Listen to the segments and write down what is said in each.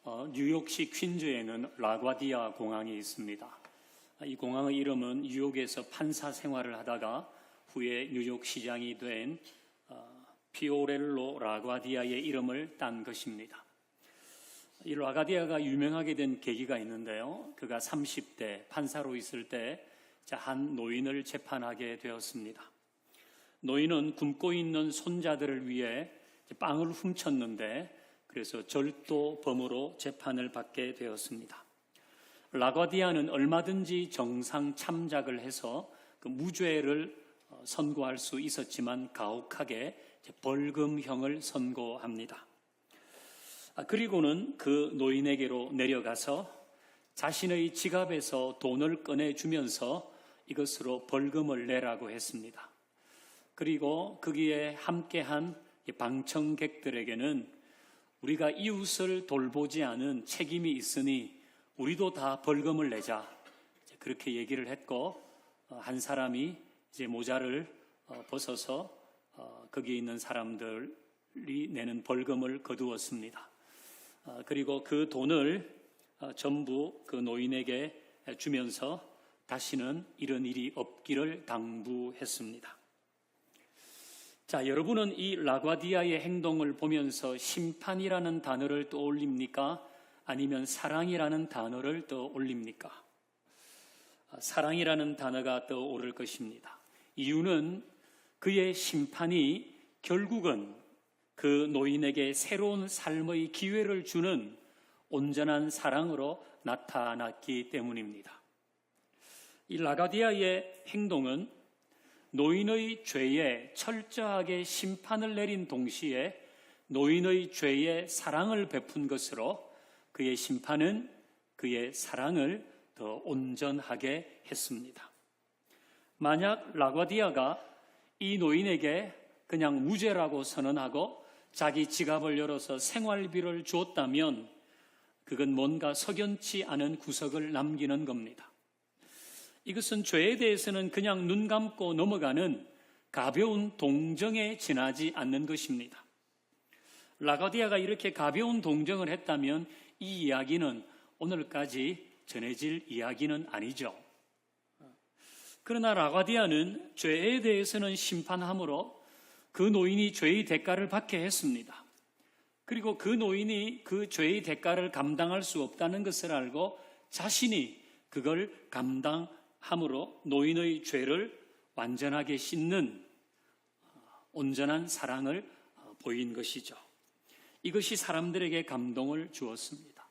뉴욕시 퀸즈에는 라과디아 공항이 있습니다. 이 공항의 이름은 뉴욕에서 판사 생활을 하다가 후에 뉴욕 시장이 된 피오렐로 라과디아의 이름을 딴 것입니다. 이 라과디아가 유명하게 된 계기가 있는데요. 그가 30대 판사로 있을 때 한 노인을 재판하게 되었습니다. 노인은 굶고 있는 손자들을 위해 빵을 훔쳤는데 그래서 절도범으로 재판을 받게 되었습니다. 라과디아는 얼마든지 정상 참작을 해서 그 무죄를 선고할 수 있었지만 가혹하게 벌금형을 선고합니다. 그리고는 그 노인에게로 내려가서 자신의 지갑에서 돈을 꺼내주면서 이것으로 벌금을 내라고 했습니다. 그리고 거기에 함께한 방청객들에게는 우리가 이웃을 돌보지 않은 책임이 있으니 우리도 다 벌금을 내자. 그렇게 얘기를 했고 한 사람이 이제 모자를 벗어서 거기에 있는 사람들이 내는 벌금을 거두었습니다. 그리고 그 돈을 전부 그 노인에게 주면서 다시는 이런 일이 없기를 당부했습니다. 자, 여러분은 이 라과디아의 행동을 보면서 심판이라는 단어를 떠올립니까? 아니면 사랑이라는 단어를 떠올립니까? 사랑이라는 단어가 떠오를 것입니다. 이유는 그의 심판이 결국은 그 노인에게 새로운 삶의 기회를 주는 온전한 사랑으로 나타났기 때문입니다. 이 라과디아의 행동은 노인의 죄에 철저하게 심판을 내린 동시에 노인의 죄에 사랑을 베푼 것으로 그의 심판은 그의 사랑을 더 온전하게 했습니다. 만약 라과디아가 이 노인에게 그냥 무죄라고 선언하고 자기 지갑을 열어서 생활비를 주었다면 그건 뭔가 석연치 않은 구석을 남기는 겁니다. 이것은 죄에 대해서는 그냥 눈 감고 넘어가는 가벼운 동정에 지나지 않는 것입니다. 라과디아가 이렇게 가벼운 동정을 했다면 이 이야기는 오늘까지 전해질 이야기는 아니죠. 그러나 라과디아는 죄에 대해서는 심판함으로 그 노인이 죄의 대가를 받게 했습니다. 그리고 그 노인이 그 죄의 대가를 감당할 수 없다는 것을 알고 자신이 그걸 감당함으로 노인의 죄를 완전하게 씻는 온전한 사랑을 보인 것이죠. 이것이 사람들에게 감동을 주었습니다.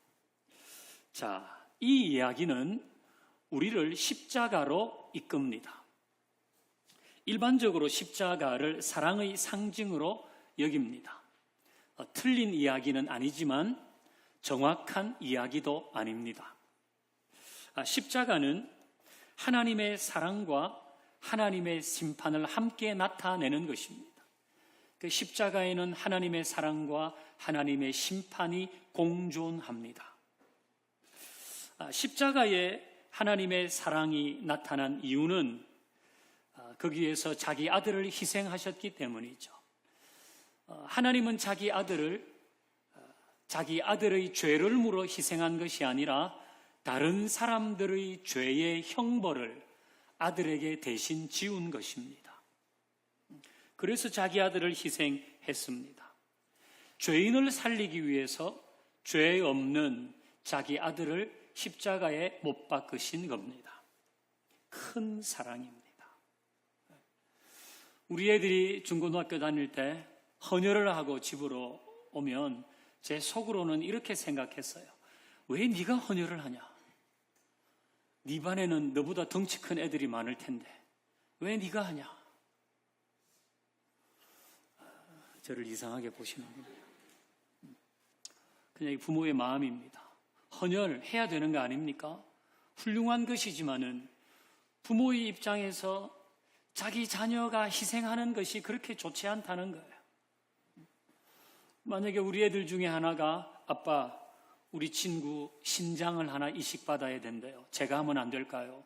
자, 이 이야기는 우리를 십자가로 이끕니다. 일반적으로 십자가를 사랑의 상징으로 여깁니다. 틀린 이야기는 아니지만 정확한 이야기도 아닙니다. 십자가는 하나님의 사랑과 하나님의 심판을 함께 나타내는 것입니다. 그 십자가에는 하나님의 사랑과 하나님의 심판이 공존합니다. 십자가에 하나님의 사랑이 나타난 이유는 거기에서 자기 아들을 희생하셨기 때문이죠. 하나님은 자기 아들의 죄를 물어 희생한 것이 아니라 다른 사람들의 죄의 형벌을 아들에게 대신 지운 것입니다. 그래서 자기 아들을 희생했습니다. 죄인을 살리기 위해서 죄 없는 자기 아들을 십자가에 못 박으신 겁니다. 큰 사랑입니다. 우리 애들이 중고등학교 다닐 때 헌혈을 하고 집으로 오면 제 속으로는 이렇게 생각했어요. 왜 네가 헌혈을 하냐? 네 반에는 너보다 덩치 큰 애들이 많을 텐데 왜 네가 하냐? 저를 이상하게 보시는 거예요. 그냥 부모의 마음입니다. 헌혈해야 되는 거 아닙니까? 훌륭한 것이지만은 부모의 입장에서 자기 자녀가 희생하는 것이 그렇게 좋지 않다는 거예요. 만약에 우리 애들 중에 하나가 아빠, 우리 친구 신장을 하나 이식받아야 된대요. 제가 하면 안 될까요?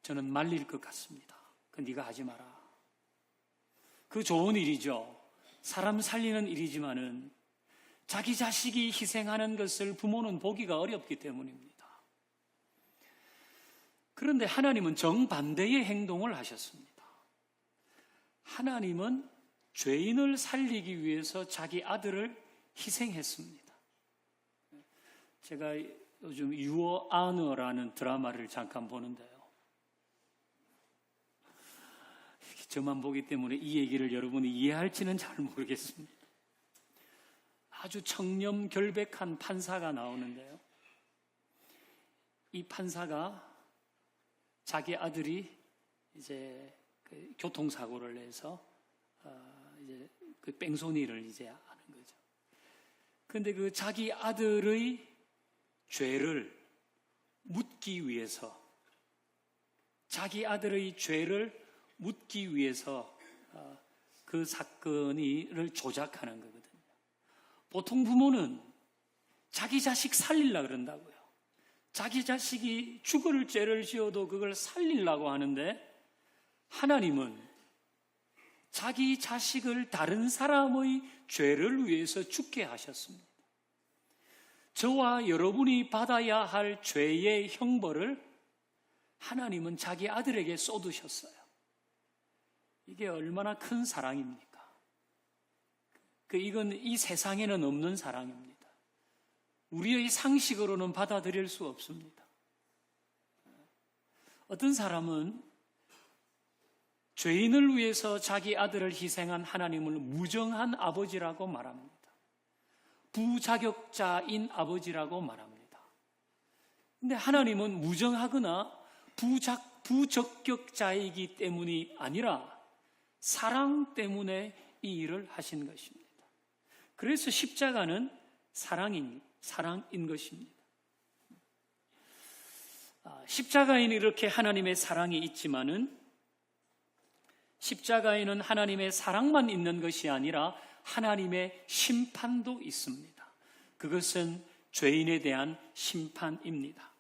저는 말릴 것 같습니다. 그 네가 하지 마라. 그 좋은 일이죠. 사람 살리는 일이지만은 자기 자식이 희생하는 것을 부모는 보기가 어렵기 때문입니다. 그런데 하나님은 정반대의 행동을 하셨습니다. 하나님은 죄인을 살리기 위해서 자기 아들을 희생했습니다. 제가 요즘 유어 아너라는 드라마를 잠깐 보는데요. 저만 보기 때문에 이 얘기를 여러분이 이해할지는 잘 모르겠습니다. 아주 청렴결백한 판사가 나오는데요. 이 판사가 자기 아들이 이제 그 교통사고를 내서 이제 그 뺑소니를 이제 하는 거죠. 그런데 그 자기 아들의 죄를 묻기 위해서, 자기 아들의 죄를 묻기 위해서 그 사건을 조작하는 거거든요. 보통 부모는 자기 자식 살리려고 그런다고요. 자기 자식이 죽을 죄를 지어도 그걸 살리려고 하는데, 하나님은 자기 자식을 다른 사람의 죄를 위해서 죽게 하셨습니다. 저와 여러분이 받아야 할 죄의 형벌을 하나님은 자기 아들에게 쏟으셨어요. 이게 얼마나 큰 사랑입니까? 이건 이 세상에는 없는 사랑입니다. 우리의 상식으로는 받아들일 수 없습니다. 어떤 사람은 죄인을 위해서 자기 아들을 희생한 하나님을 무정한 아버지라고 말합니다. 부자격자인 아버지라고 말합니다. 그런데 하나님은 무정하거나 부적격자이기 때문이 아니라 사랑 때문에 이 일을 하신 것입니다. 그래서 십자가는 사랑인 것입니다. 십자가에는 이렇게 하나님의 사랑이 있지만은, 십자가에는 하나님의 사랑만 있는 것이 아니라 하나님의 심판도 있습니다. 그것은 죄인에 대한 심판입니다.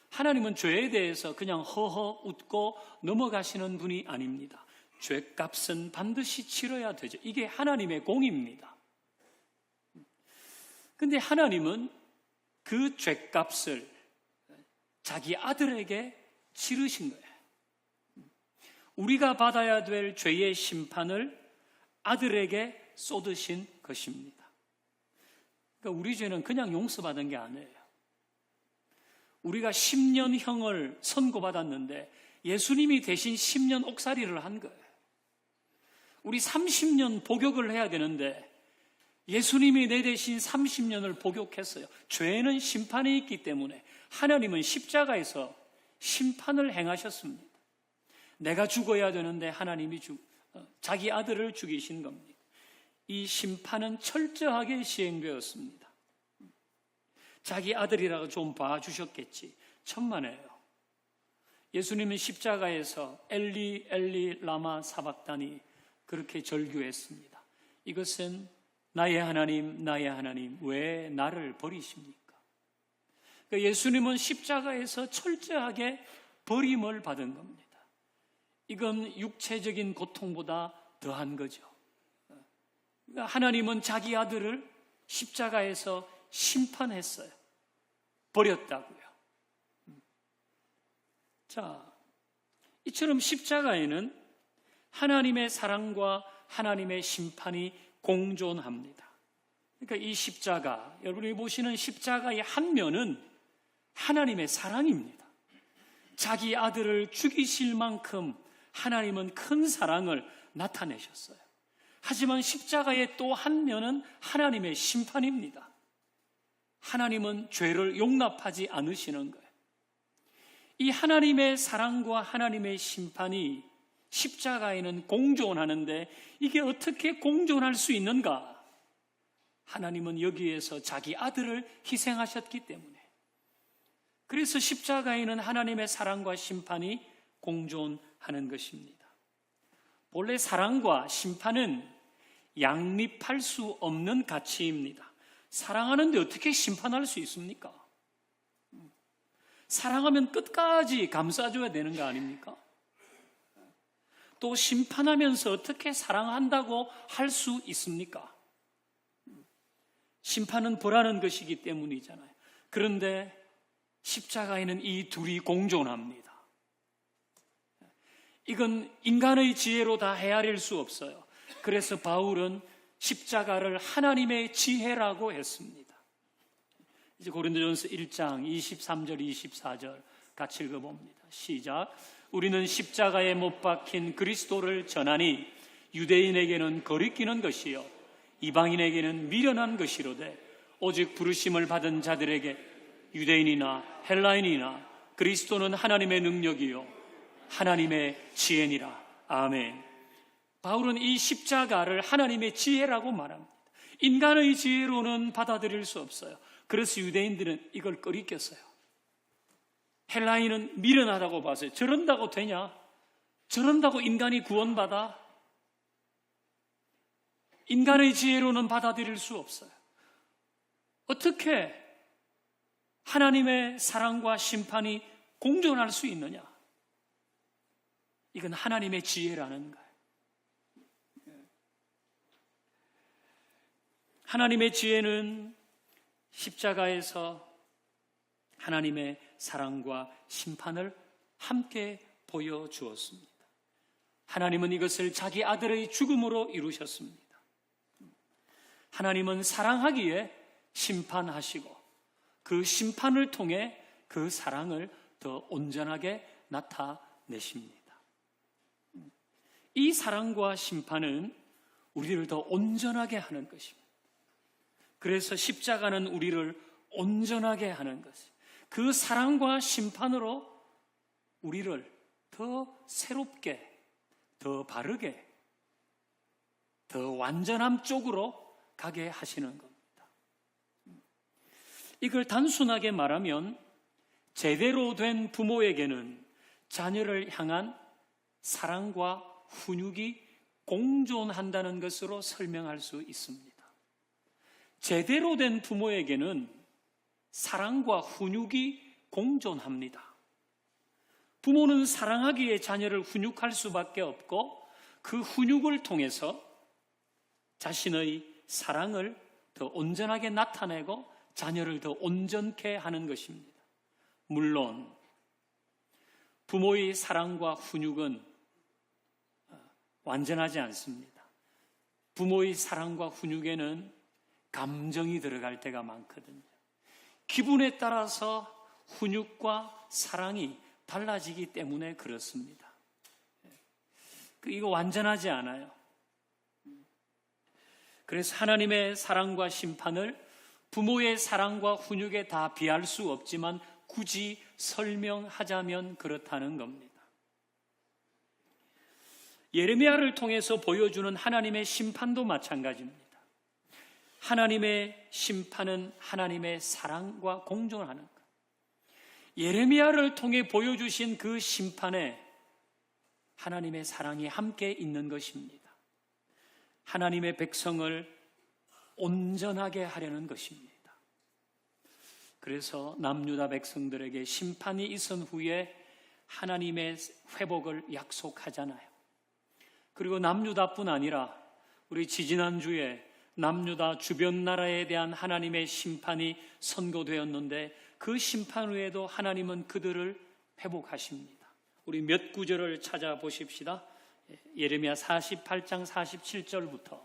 하나님은 죄에 대해서 그냥 허허 웃고 넘어가시는 분이 아닙니다. 죄값은 반드시 치러야 되죠. 이게 하나님의 공입니다. 그런데 하나님은 그 죄값을 자기 아들에게 치르신 거예요. 우리가 받아야 될 죄의 심판을 아들에게 쏟으신 것입니다. 그러니까 우리 죄는 그냥 용서받은 게 아니에요. 우리가 10년형을 선고받았는데 예수님이 대신 10년 옥살이를 한 거예요. 우리 30년 복역을 해야 되는데 예수님이 내 대신 30년을 복역했어요. 죄는 심판이 있기 때문에 하나님은 십자가에서 심판을 행하셨습니다. 내가 죽어야 되는데 하나님이 자기 아들을 죽이신 겁니다. 이 심판은 철저하게 시행되었습니다. 자기 아들이라고 좀 봐주셨겠지. 천만에요. 예수님은 십자가에서 엘리 엘리 라마 사박다니 그렇게 절규했습니다. 이것은 나의 하나님 왜 나를 버리십니까? 그러니까 예수님은 십자가에서 철저하게 버림을 받은 겁니다. 이건 육체적인 고통보다 더한 거죠. 그러니까 하나님은 자기 아들을 십자가에서 심판했어요. 버렸다고요. 자, 이처럼 십자가에는 하나님의 사랑과 하나님의 심판이 공존합니다. 그러니까 이 십자가, 여러분이 보시는 십자가의 한 면은 하나님의 사랑입니다. 자기 아들을 죽이실 만큼 하나님은 큰 사랑을 나타내셨어요. 하지만 십자가의 또 한 면은 하나님의 심판입니다. 하나님은 죄를 용납하지 않으시는 거예요. 이 하나님의 사랑과 하나님의 심판이 십자가에는 공존하는데 이게 어떻게 공존할 수 있는가? 하나님은 여기에서 자기 아들을 희생하셨기 때문에. 그래서 십자가에는 하나님의 사랑과 심판이 공존하는 것입니다. 본래 사랑과 심판은 양립할 수 없는 가치입니다. 사랑하는데 어떻게 심판할 수 있습니까? 사랑하면 끝까지 감싸줘야 되는 거 아닙니까? 또 심판하면서 어떻게 사랑한다고 할 수 있습니까? 심판은 벌하는 것이기 때문이잖아요. 그런데 십자가에는 이 둘이 공존합니다. 이건 인간의 지혜로 다 헤아릴 수 없어요. 그래서 바울은 십자가를 하나님의 지혜라고 했습니다. 이제 고린도전서 1장 23절 24절 같이 읽어봅니다. 시작. 우리는 십자가에 못 박힌 그리스도를 전하니 유대인에게는 거리끼는 것이요 이방인에게는 미련한 것이로되 오직 부르심을 받은 자들에게 유대인이나 헬라인이나 그리스도는 하나님의 능력이요 하나님의 지혜니라. 아멘. 바울은 이 십자가를 하나님의 지혜라고 말합니다. 인간의 지혜로는 받아들일 수 없어요. 그래서 유대인들은 이걸 꺼리꼈어요. 헬라인은 미련하다고 봤어요. 저런다고 되냐? 저런다고 인간이 구원받아? 인간의 지혜로는 받아들일 수 없어요. 어떻게 하나님의 사랑과 심판이 공존할 수 있느냐? 이건 하나님의 지혜라는 거예요. 하나님의 지혜는 십자가에서 하나님의 사랑과 심판을 함께 보여주었습니다. 하나님은 이것을 자기 아들의 죽음으로 이루셨습니다. 하나님은 사랑하기에 심판하시고 그 심판을 통해 그 사랑을 더 온전하게 나타내십니다. 이 사랑과 심판은 우리를 더 온전하게 하는 것입니다. 그래서 십자가는 우리를 온전하게 하는 것입니다. 그 사랑과 심판으로 우리를 더 새롭게, 더 바르게, 더 완전함 쪽으로 가게 하시는 겁니다. 이걸 단순하게 말하면 제대로 된 부모에게는 자녀를 향한 사랑과 훈육이 공존한다는 것으로 설명할 수 있습니다. 제대로 된 부모에게는 사랑과 훈육이 공존합니다. 부모는 사랑하기에 자녀를 훈육할 수밖에 없고 그 훈육을 통해서 자신의 사랑을 더 온전하게 나타내고 자녀를 더 온전케 하는 것입니다. 물론 부모의 사랑과 훈육은 완전하지 않습니다. 부모의 사랑과 훈육에는 감정이 들어갈 때가 많거든요. 기분에 따라서 훈육과 사랑이 달라지기 때문에 그렇습니다. 이거 완전하지 않아요. 그래서 하나님의 사랑과 심판을 부모의 사랑과 훈육에 다 비할 수 없지만 굳이 설명하자면 그렇다는 겁니다. 예레미야를 통해서 보여주는 하나님의 심판도 마찬가지입니다. 하나님의 심판은 하나님의 사랑과 공존하는 것. 예레미야를 통해 보여주신 그 심판에 하나님의 사랑이 함께 있는 것입니다. 하나님의 백성을 온전하게 하려는 것입니다. 그래서 남유다 백성들에게 심판이 있은 후에 하나님의 회복을 약속하잖아요. 그리고 남유다뿐 아니라 우리 지지난주에 남유다 주변 나라에 대한 하나님의 심판이 선고되었는데 그 심판 후에도 하나님은 그들을 회복하십니다. 우리 몇 구절을 찾아보십시다. 예레미야 48장 47절부터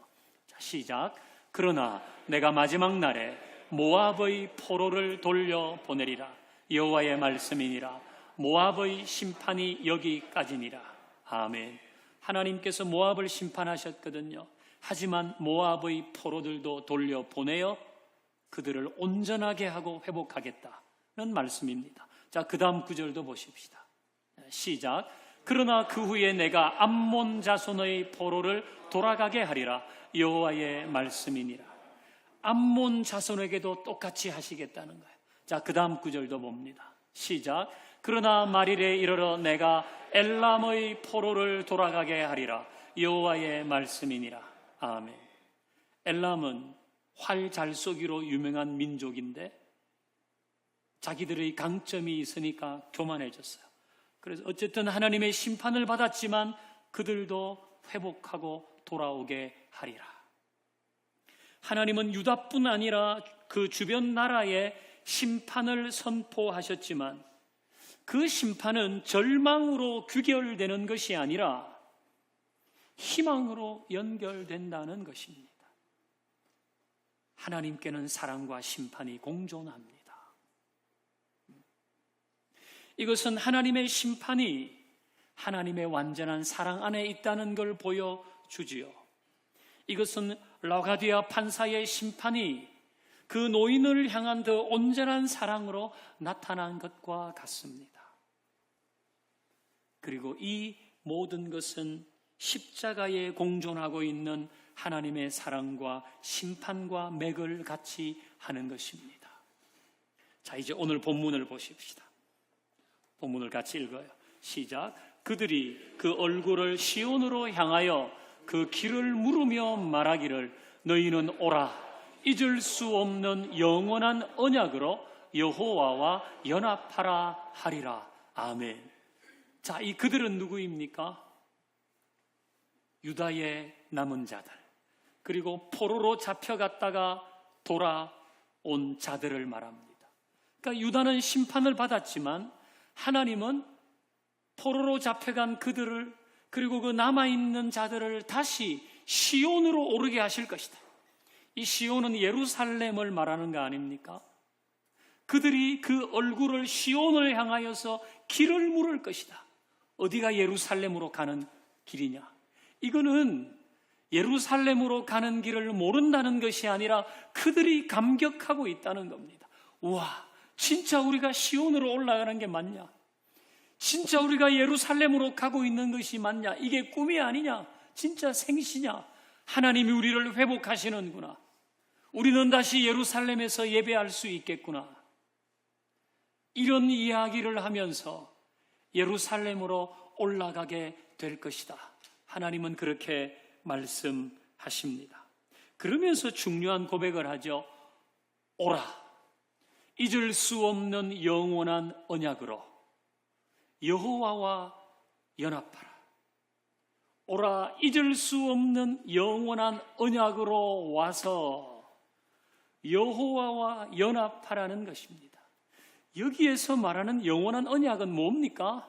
시작. 그러나 내가 마지막 날에 모압의 포로를 돌려보내리라. 여호와의 말씀이니라. 모압의 심판이 여기까지니라. 아멘. 하나님께서 모압을 심판하셨거든요. 하지만 모압의 포로들도 돌려보내어 그들을 온전하게 하고 회복하겠다는 말씀입니다. 자, 그 다음 구절도 보십시다. 시작. 그러나 그 후에 내가 암몬 자손의 포로를 돌아가게 하리라. 여호와의 말씀이니라. 암몬 자손에게도 똑같이 하시겠다는 거예요. 자, 그 다음 구절도 봅니다. 시작. 그러나 말일에 이르러 내가 엘람의 포로를 돌아가게 하리라. 여호와의 말씀이니라. 아멘. 엘람은 활 잘 쏘기로 유명한 민족인데 자기들의 강점이 있으니까 교만해졌어요. 그래서 어쨌든 하나님의 심판을 받았지만 그들도 회복하고 돌아오게 하리라. 하나님은 유다뿐 아니라 그 주변 나라에 심판을 선포하셨지만 그 심판은 절망으로 귀결되는 것이 아니라 희망으로 연결된다는 것입니다. 하나님께는 사랑과 심판이 공존합니다. 이것은 하나님의 심판이 하나님의 완전한 사랑 안에 있다는 걸 보여주지요. 이것은 라가디아 판사의 심판이 그 노인을 향한 더 온전한 사랑으로 나타난 것과 같습니다. 그리고 이 모든 것은 십자가에 공존하고 있는 하나님의 사랑과 심판과 맥을 같이 하는 것입니다. 자, 이제 오늘 본문을 보십시다. 본문을 같이 읽어요. 시작. 그들이 그 얼굴을 시온으로 향하여 그 길을 물으며 말하기를 너희는 오라 잊을 수 없는 영원한 언약으로 여호와와 연합하라 하리라. 아멘. 자, 이 그들은 누구입니까? 유다의 남은 자들, 그리고 포로로 잡혀갔다가 돌아온 자들을 말합니다. 그러니까 유다는 심판을 받았지만 하나님은 포로로 잡혀간 그들을, 그리고 그 남아있는 자들을 다시 시온으로 오르게 하실 것이다. 이 시온은 예루살렘을 말하는 거 아닙니까? 그들이 그 얼굴을 시온을 향하여서 길을 물을 것이다. 어디가 예루살렘으로 가는 길이냐? 이거는 예루살렘으로 가는 길을 모른다는 것이 아니라 그들이 감격하고 있다는 겁니다. 우와, 진짜 우리가 시온으로 올라가는 게 맞냐? 진짜 우리가 예루살렘으로 가고 있는 것이 맞냐? 이게 꿈이 아니냐? 진짜 생시냐? 하나님이 우리를 회복하시는구나. 우리는 다시 예루살렘에서 예배할 수 있겠구나. 이런 이야기를 하면서 예루살렘으로 올라가게 될 것이다. 하나님은 그렇게 말씀하십니다. 그러면서 중요한 고백을 하죠. 오라, 잊을 수 없는 영원한 언약으로 여호와와 연합하라. 오라, 잊을 수 없는 영원한 언약으로 와서 여호와와 연합하라는 것입니다. 여기에서 말하는 영원한 언약은 뭡니까?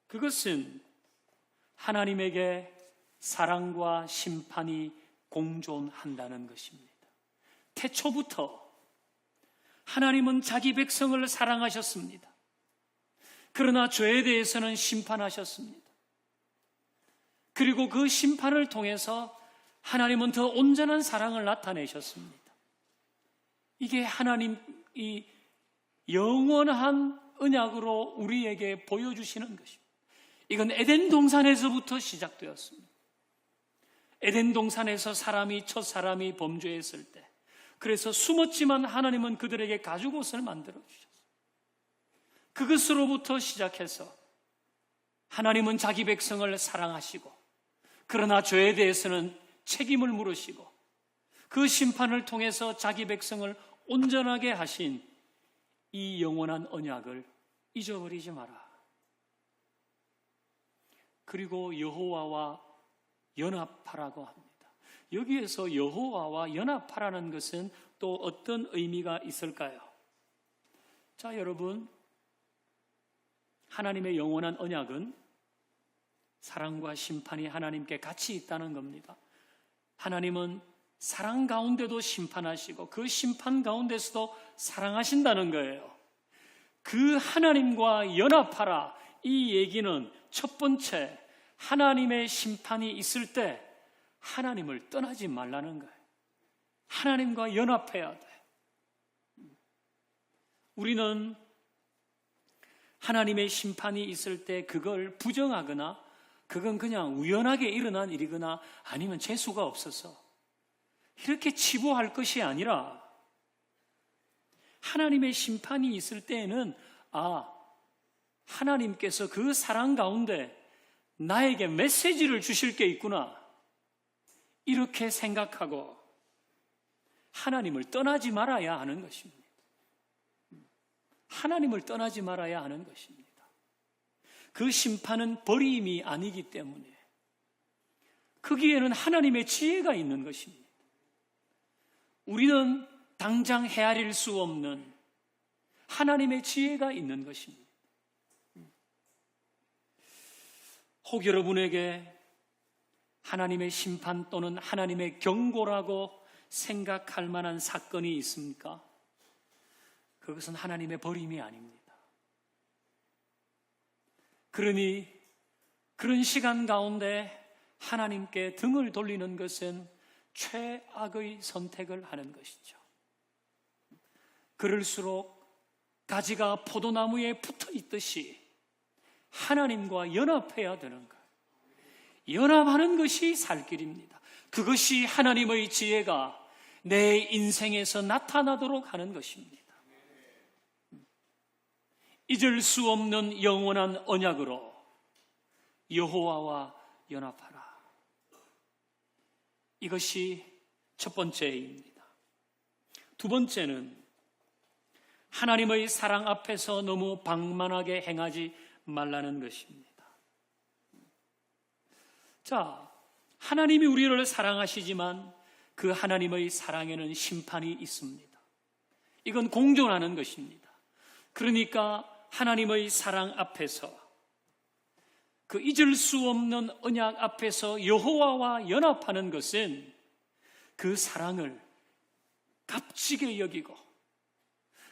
그것은 하나님에게 사랑과 심판이 공존한다는 것입니다. 태초부터 하나님은 자기 백성을 사랑하셨습니다. 그러나 죄에 대해서는 심판하셨습니다. 그리고 그 심판을 통해서 하나님은 더 온전한 사랑을 나타내셨습니다. 이게 하나님이 영원한 언약으로 우리에게 보여주시는 것입니다. 이건 에덴 동산에서부터 시작되었습니다. 에덴 동산에서 첫 사람이 범죄했을 때, 그래서 숨었지만 하나님은 그들에게 가죽옷을 만들어 주셨어요. 그것으로부터 시작해서 하나님은 자기 백성을 사랑하시고, 그러나 죄에 대해서는 책임을 물으시고, 그 심판을 통해서 자기 백성을 온전하게 하신 이 영원한 언약을 잊어버리지 마라. 그리고 여호와와 연합하라고 합니다. 여기에서 여호와와 연합하라는 것은 또 어떤 의미가 있을까요? 자, 여러분, 하나님의 영원한 언약은 사랑과 심판이 하나님께 같이 있다는 겁니다. 하나님은 사랑 가운데도 심판하시고 그 심판 가운데서도 사랑하신다는 거예요. 그 하나님과 연합하라, 이 얘기는 첫 번째, 하나님의 심판이 있을 때 하나님을 떠나지 말라는 거예요. 하나님과 연합해야 돼. 우리는 하나님의 심판이 있을 때 그걸 부정하거나 그건 그냥 우연하게 일어난 일이거나 아니면 재수가 없어서 이렇게 치부할 것이 아니라, 하나님의 심판이 있을 때에는 하나님께서 그 사랑 가운데 나에게 메시지를 주실 게 있구나, 이렇게 생각하고 하나님을 떠나지 말아야 하는 것입니다. 하나님을 떠나지 말아야 하는 것입니다. 그 심판은 버림이 아니기 때문에 거기에는 하나님의 지혜가 있는 것입니다. 우리는 당장 헤아릴 수 없는 하나님의 지혜가 있는 것입니다. 혹 여러분에게 하나님의 심판 또는 하나님의 경고라고 생각할 만한 사건이 있습니까? 그것은 하나님의 버림이 아닙니다. 그러니 그런 시간 가운데 하나님께 등을 돌리는 것은 최악의 선택을 하는 것이죠. 그럴수록 가지가 포도나무에 붙어 있듯이 하나님과 연합해야 되는 거예요. 연합하는 것이 살 길입니다. 그것이 하나님의 지혜가 내 인생에서 나타나도록 하는 것입니다. 잊을 수 없는 영원한 언약으로 여호와와 연합하라. 이것이 첫 번째입니다. 두 번째는 하나님의 사랑 앞에서 너무 방만하게 행하지 말라는 것입니다. 자, 하나님이 우리를 사랑하시지만 그 하나님의 사랑에는 심판이 있습니다. 이건 공존하는 것입니다. 그러니까 하나님의 사랑 앞에서, 그 잊을 수 없는 언약 앞에서 여호와와 연합하는 것은 그 사랑을 값지게 여기고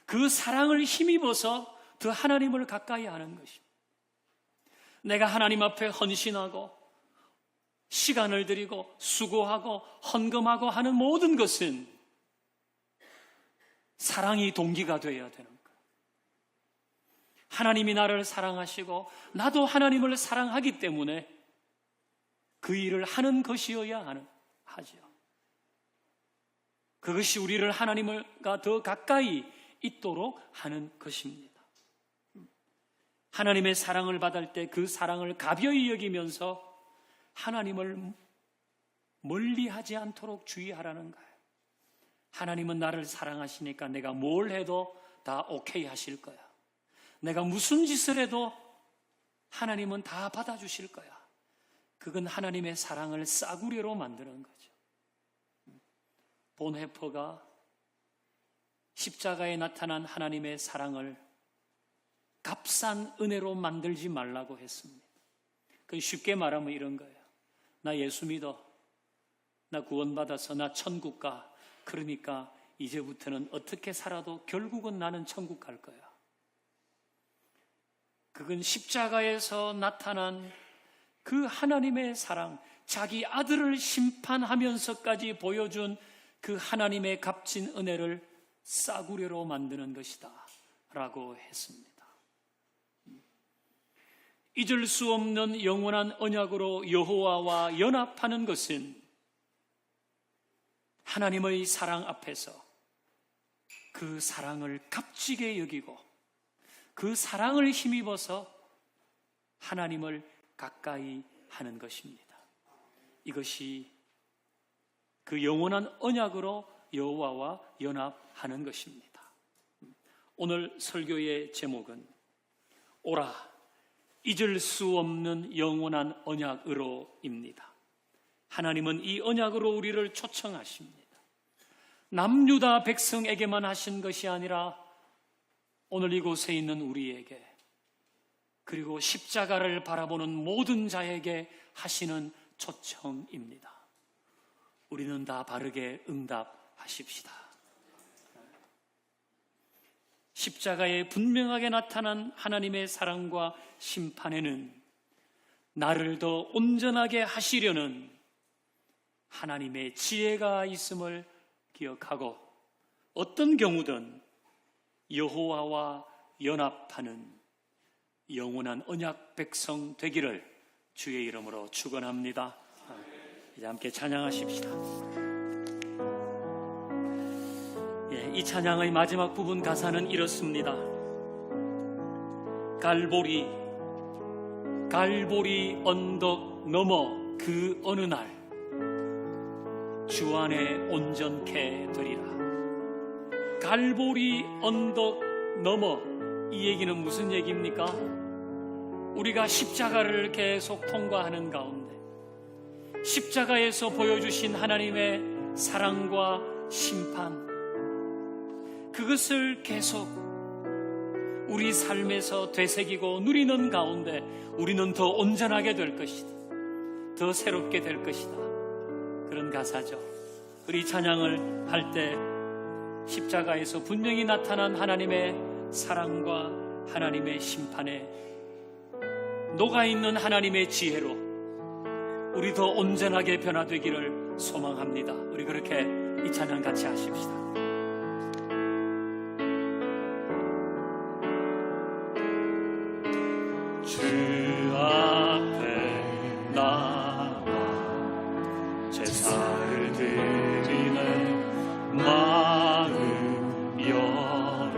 그 사랑을 힘입어서 더 하나님을 가까이 하는 것입니다. 내가 하나님 앞에 헌신하고 시간을 들이고 수고하고 헌금하고 하는 모든 것은 사랑이 동기가 되어야 되는 거예요. 하나님이 나를 사랑하시고 나도 하나님을 사랑하기 때문에 그 일을 하는 것이어야 하죠. 그것이 우리를 하나님과 더 가까이 있도록 하는 것입니다. 하나님의 사랑을 받을 때 그 사랑을 가벼이 여기면서 하나님을 멀리하지 않도록 주의하라는 거예요. 하나님은 나를 사랑하시니까 내가 뭘 해도 다 오케이 하실 거야. 내가 무슨 짓을 해도 하나님은 다 받아주실 거야. 그건 하나님의 사랑을 싸구려로 만드는 거죠. 본헤퍼가 십자가에 나타난 하나님의 사랑을 값싼 은혜로 만들지 말라고 했습니다. 그 쉽게 말하면 이런 거예요. 나 예수 믿어. 나 구원받아서 나 천국 가. 그러니까 이제부터는 어떻게 살아도 결국은 나는 천국 갈 거야. 그건 십자가에서 나타난 그 하나님의 사랑, 자기 아들을 심판하면서까지 보여준 그 하나님의 값진 은혜를 싸구려로 만드는 것이다 라고 했습니다. 잊을 수 없는 영원한 언약으로 여호와와 연합하는 것은 하나님의 사랑 앞에서 그 사랑을 값지게 여기고 그 사랑을 힘입어서 하나님을 가까이 하는 것입니다. 이것이 그 영원한 언약으로 여호와와 연합하는 것입니다. 오늘 설교의 제목은 오라 잊을 수 없는 영원한 언약으로입니다. 하나님은 이 언약으로 우리를 초청하십니다. 남유다 백성에게만 하신 것이 아니라 오늘 이곳에 있는 우리에게, 그리고 십자가를 바라보는 모든 자에게 하시는 초청입니다. 우리는 다 바르게 응답하십시다. 십자가에 분명하게 나타난 하나님의 사랑과 심판에는 나를 더 온전하게 하시려는 하나님의 지혜가 있음을 기억하고 어떤 경우든 여호와와 연합하는 영원한 언약 백성 되기를 주의 이름으로 축원합니다. 이제 함께 찬양하십시다. 이 찬양의 마지막 부분 가사는 이렇습니다. 갈보리 언덕 넘어 그 어느 날 주 안에 온전케 되리라. 갈보리 언덕 넘어, 이 얘기는 무슨 얘기입니까? 우리가 십자가를 계속 통과하는 가운데 십자가에서 보여주신 하나님의 사랑과 심판, 그것을 계속 우리 삶에서 되새기고 누리는 가운데 우리는 더 온전하게 될 것이다, 더 새롭게 될 것이다. 그런 가사죠. 우리 찬양을 할 때 십자가에서 분명히 나타난 하나님의 사랑과 하나님의 심판에 녹아있는 하나님의 지혜로 우리 더 온전하게 변화되기를 소망합니다. 우리 그렇게 이 찬양 같이 하십시다. 주 앞에 나가 제사를 드리는 마음 열어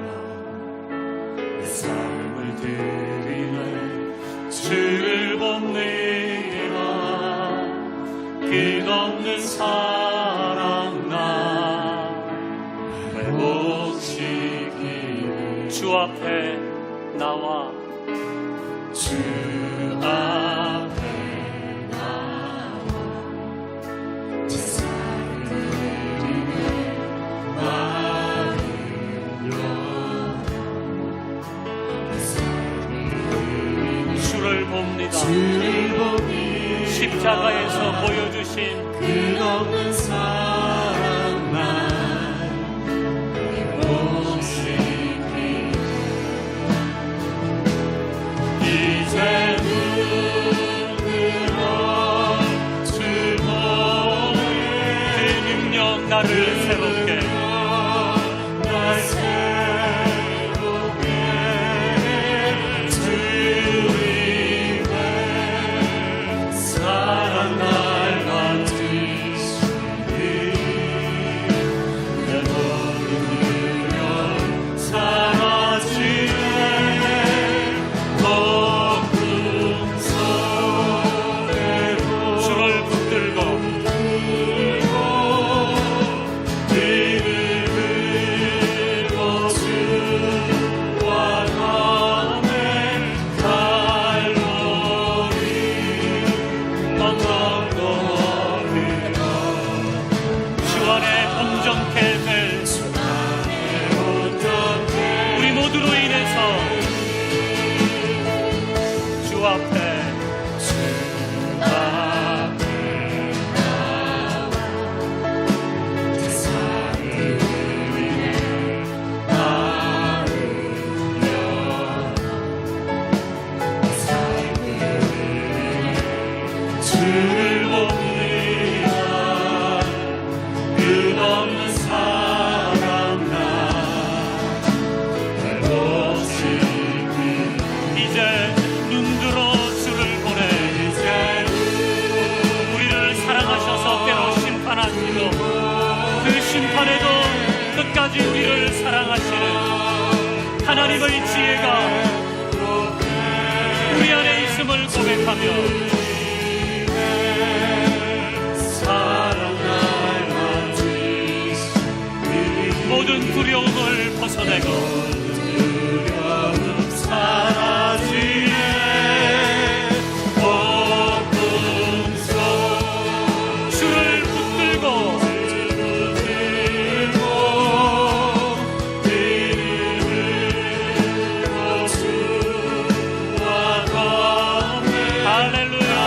내 삶을 드리는 주를 봅니다. 끝없는 사랑 나 회복시키는 주 앞에 나와 주 앞에 나와 제사를 드리는 마음 열어 내 삶을 드리는 주를 봅니다. 십자가에서 보여주신 끝없는 사랑 날 회복시키는 이제 눈으로 주 보네 그 능력 나를 새롭게 날 새롭게 주 위에 사랑 날 만지시니 내 모든 유령 사라지네 주를 붙들고 주와 함께 갈보리 언덕도 오르며 주 안에 온전케 될 우리 모두로 인해서 주 앞에 주를 봅니다. 끝없는 사랑 나 회복시키는 이제 눈들어 주를 보내 우리를 사랑하셔서 때로 심판하시고 그 심판에도 끝까지 우리를 사랑하시는 하나님의 지혜가 우리 안에 있음을 고백하며 모든 두려움을 벗어내고 두려움 사라지네 복음속 주를 붙들고 주와 함께 할렐루야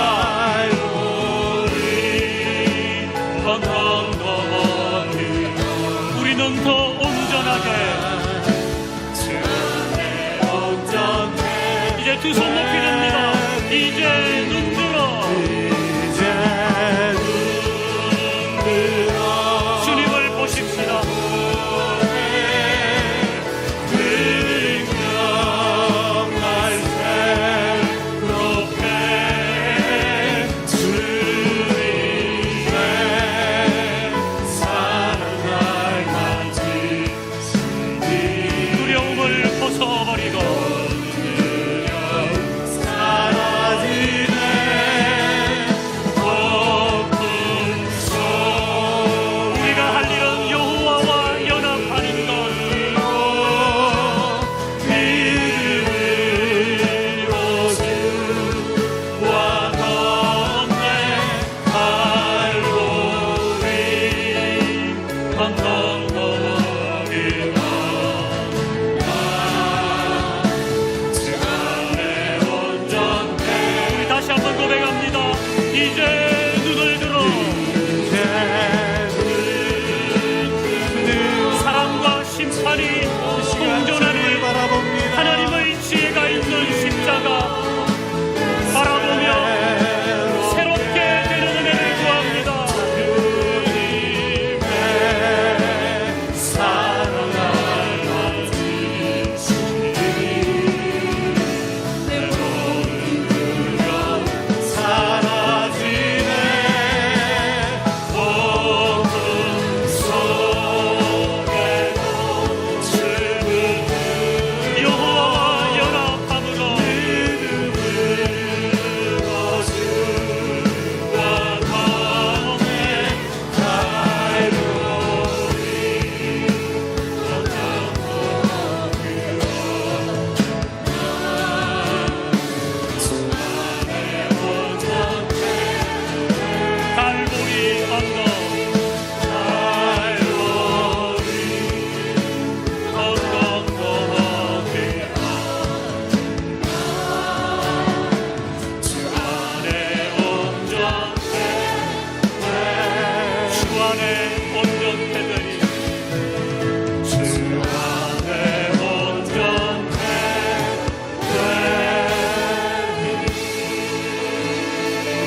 우리는 더 온전하게 이제 두 손 높이 듭니다. 이제 눈들어 주님을 보십시다. 그 능력 날 새롭게 주 위에 사랑 날 만지시니 두려움을 벗어버리고 한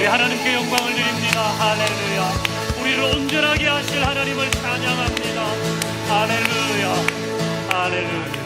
우리 하나님께 영광을 드립니다. 할렐루야. 우리를 온전하게 하실 하나님을 찬양합니다. 할렐루야. 할렐루야.